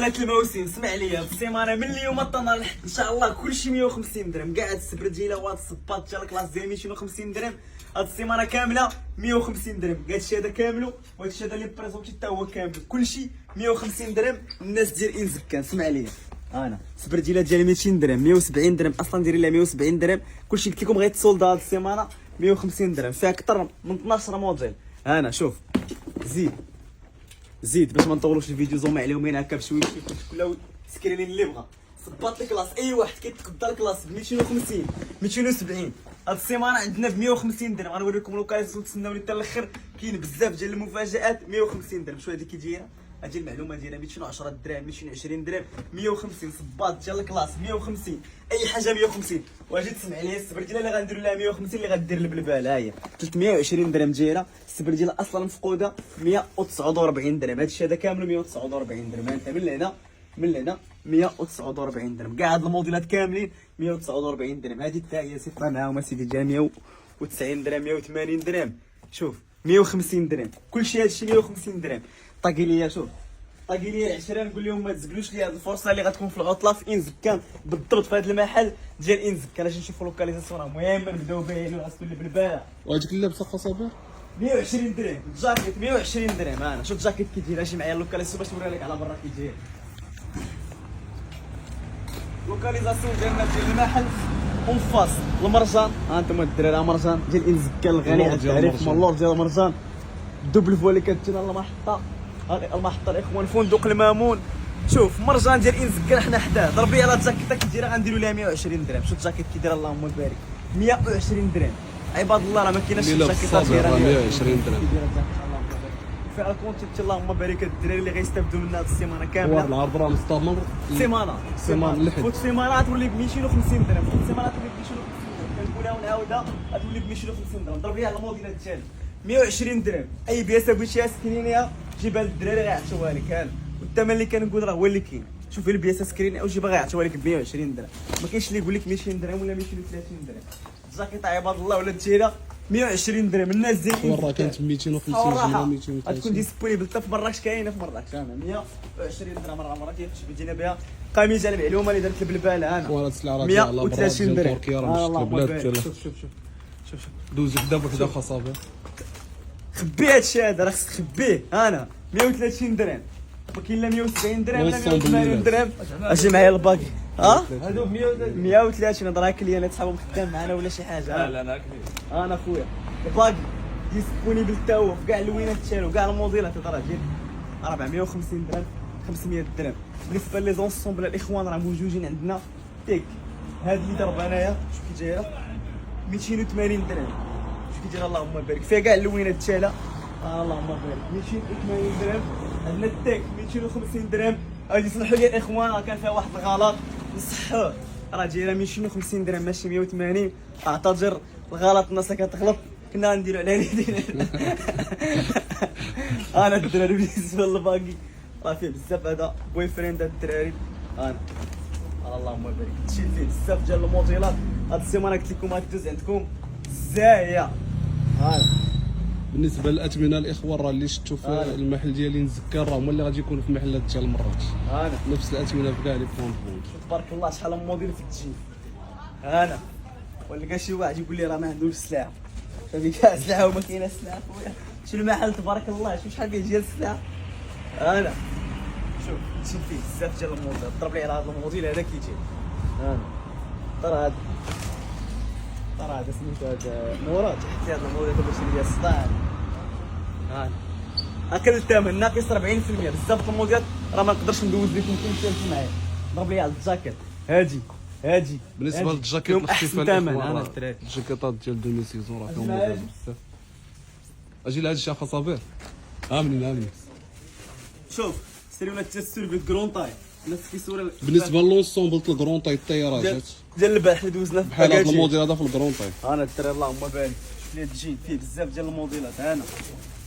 تحولت الموسم. اسمع ليا السيمانه من اليوم الطنار ان شاء الله كلشي 150 درهم. كاع هاد السبرجيله وهاد الصباط ديال الكلاس ديال 250 درهم. هاد السيمانه كامله 150 درهم. كاع هادشي هذا كاملو وهاد الشيء هذا اللي بريزونتي حتى هو كامل. كلشي 150 درهم. الناس ديال انزكان اسمع ليا انا السبرجيله ديالي 200 درهم 170 درهم اصلا دايرين لها 170 درهم. كلشي قلت لكم غيتسولد هاد السيمانه 150 درهم فيها اكثر من 12 موديل. انا شوف زيد باش ما نطولوش الفيديو زوما عليهم هنا هكا بشويه كل سكرينين اللي بغا صباط الكلاس اي واحد كيتقدر الكلاس ب 250 270. هاد السيمانه عندنا ب 150 درهم. غنوريكم لوكاليزاسيون تسناوني حتى الاخر. كاين بزاف ديال المفاجات 150 درهم. شويه هادي كي دايره هادي المعلومه ديالها 210 درهم 220 درهم 150. صباط ديال الكلاس 150 اي حاجه 150. واجي تسمع لي السبرديله اللي غنديروا لها 150 اللي غدير البلبال ها هي 320 درهم دايره. السبرديله اصلا مفقوده 149 درهم. هادشي هذا كامل 149 درهم. انت من هنا 149 درهم. كاع هاد الموديلات كاملين 149 درهم. هادي حتى هي صفه معاهم اسيدي ديال 190 درهم 180 درهم. شوف 150 درهم. كلشي هادشي 150 درهم. طاقي ليا شوف طاقي ليا العشره نقول لهم ما تزقلوش لي هاد الفرصه اللي غتكون في العطله في انزكان بالضبط في هاد المحل ديال انزكان. اجي نشوفوا لوكاليزاسيون. المهم نبداو به اللي غتكون بالبال. وهاديك اللابسه خاصه 120 درهم. الجاكيت 120 درهم. انا شوف الجاكيت كي داير. اجي معايا اللوكاليزاسيون باش نوريها لك على برا كي داير. لوكاليزاسيون ديالنا ديال المحل اون فاس المرجان. ها انتم الدراري مرجان ديال انزكان الغني عن التعريف مالور ديال المرجان. الدوبل فوا اللي كتجينا المحطه المحطه الاخوان فندق المامون. شوف مرجان ديال انزكان حنا حداه. ضربي على الجاكيته كي دايره غنديروا لها 120 درهم. شوف الجاكيت كي داير اللهم بارك 120 درهم. عباد الله راه ما كايناش الجاكيتات غير 120 درهم. فيها الكونتيبت اللهم بارك. الدراري اللي غيستافدوا من هذه السيمانه كامله واحد العرض راه مستمر سيمانه لحد فوت سيمانه تولي ب 250 درهم. فوت سيمانه تولي ب 250 درهم. كنقولها ونعاودها تولي ب 250 درهم. ضرب ليها على الموديلات ديالي 120 درهم. اي بياسه بغيتيها سكرينيه جيبها للدراري غيعطيوها لك. هاني والثمن اللي كنقول راه هو اللي كاين. شوف البياسه سكرينيه وجيبها غيعطيوها لك ب 120 درهم. ما كاينش اللي يقول لك 200 درهم ولا 230 درهم. الجاكيطه عباد الله ولا التيره 120 درهم. الناس زين ورا كانت 250 ولا 230 غتكون ديسبونيبل حتى في مراكش. كاينه في مراكش انا 120 درهم. مره كيمشي جينا بها قميص على المعلومه اللي درت بالبال. انا وانا السلعه راه 130 درهم. تركيا راه مشكل بلاد ديالها. شوف دوزك دابا وحده خاصه بها. خبي هادشي هذا راه خصك تخبيه. انا 130 درهم. ما كاين لا 170 درهم لا 180 درهم. اجي معايا الباقي ها هادو 130. هضر هاك اللي انا تصاحبهم خدام معنا ولا شي حاجه. لا انا كبير انا خويا الباقي ديسبونيبل حتى هو في كاع اللوينات ديالو كاع الموديلات. راه ديال 450 درهم 500 درهم. بالنسبه لي زونسومبل الاخوان راه موجودين عندنا تيك. هاد اللي ضرب انايا شوف كي دايره 280 درهم. شوف كي دايره اللهم بارك. فيها كاع اللوينات ديالها اللهم بارك 280 درهم. عندنا التيك 250 درهم. غادي يصلحوا لي الاخوان راه كان فيها واحد الغلط نصحوه. راه دايره 250 درهم ماشي 180. اعتذر الغلط الناس كتغلط كنا غنديروا على يدينا. انا الدراري بالنسبه للباقي راه فيه بزاف. هذا بوي فريند هاد الدراري انا اللهم بارك تشيل فيه بزاف ديال الموديلات. هاد السيمانه قلت لكم غتدوز عندكم زايه. بالنسبه للاثمنه الاخوان راه اللي شفتوا في المحل ديالي نزكر راه هما اللي غادي يكونوا في المحلات ديال مراكش. نفس الاثمنه في كاع لي بوان. تبارك الله شحال من موديل في التجيب. ولا كاع شي واحد يقول لي راه ما عندوش السلعه. فهمتي كاع السلعه وما كايناش السلعه خويا. شو المحل تبارك الله شوف شحال فيه ديال السلعه. شوف تشيل فيه بزاف ديال الموديل. ضرب لي على هذا الموديل هذا كيجي. ترى هذا سميتو هذا مراد حتى هذا الموديل باش ندير السطاع. اكل الثمن ناقص 40%. بزاف الموديلات راه ما نقدرش ندوز لكم كلشي معايا. ضرب لي على الجاكيت هادي بالنسبه للجاكيت الاختفاء انا الجاكيطات ديال دومي سيزون راه فيهم بزاف. اجي لهاد الشيء خاصه به. امنين شوف سيريونا التسير بالكرون طاي. الناس كيسولوا بالنسبه لونسومبل الكرون طاي الطيارات ديال البارح اللي دوزنا بحال هذا الموديل هذا في الكرون طاي. انا الدراري اللهم بارك شوف لي الجين فيه بزاف ديال الموديلات.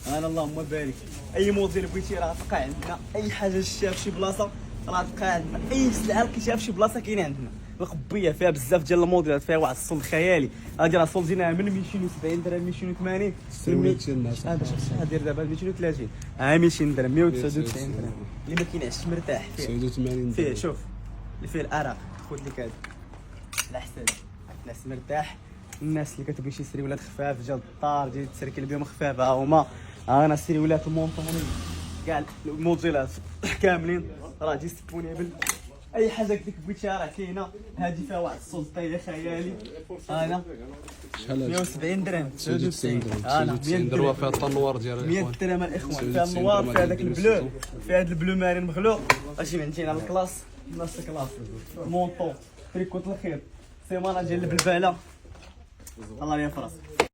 انا اللهم بارك اي موديل بغيتي راه تلقى عندنا. اي حاجه شفتها في شي بلاصه راه تلقى عندنا اي سلعه كيشاف شي بلاصه كاينه عندنا. القبيه فيها بزاف ديال الموديلات، فيها واحد الصول خيالي. هادي راه الصول ديالها من 270 درهم 280 السروالات ديال الناس هذا شحال داير دابا 230 200 درهم 199 درهم اللي ما كينعش مرتاح فيه 89 فيه. شوف اللي فيه الارق خذ لك هذا على حساب الناس مرتاح. الناس اللي كتبغي شي سريولات خفاف ديال الدار ديال تسركل بهم خفاف ها هما. انا سريولات المونطوني كاع الموديلات كاملين راه ديسبونيبل. اي حاجه كنت بغيتيها راه كاينه. هذه فيها واحد السلطيه خيالي. انا شحال 170 درهم 99 درهم انا 99 درهم فيها الطنوار ديالها 100 درهم الاخوان. فيها النوار فيها داك البلو فيها هذا البلو مارين مغلوق. اجي عندنا الكلاس نفس الكلاس مونطون تريكوت الخير سيمانه ديال البلباله الله يا فراسك.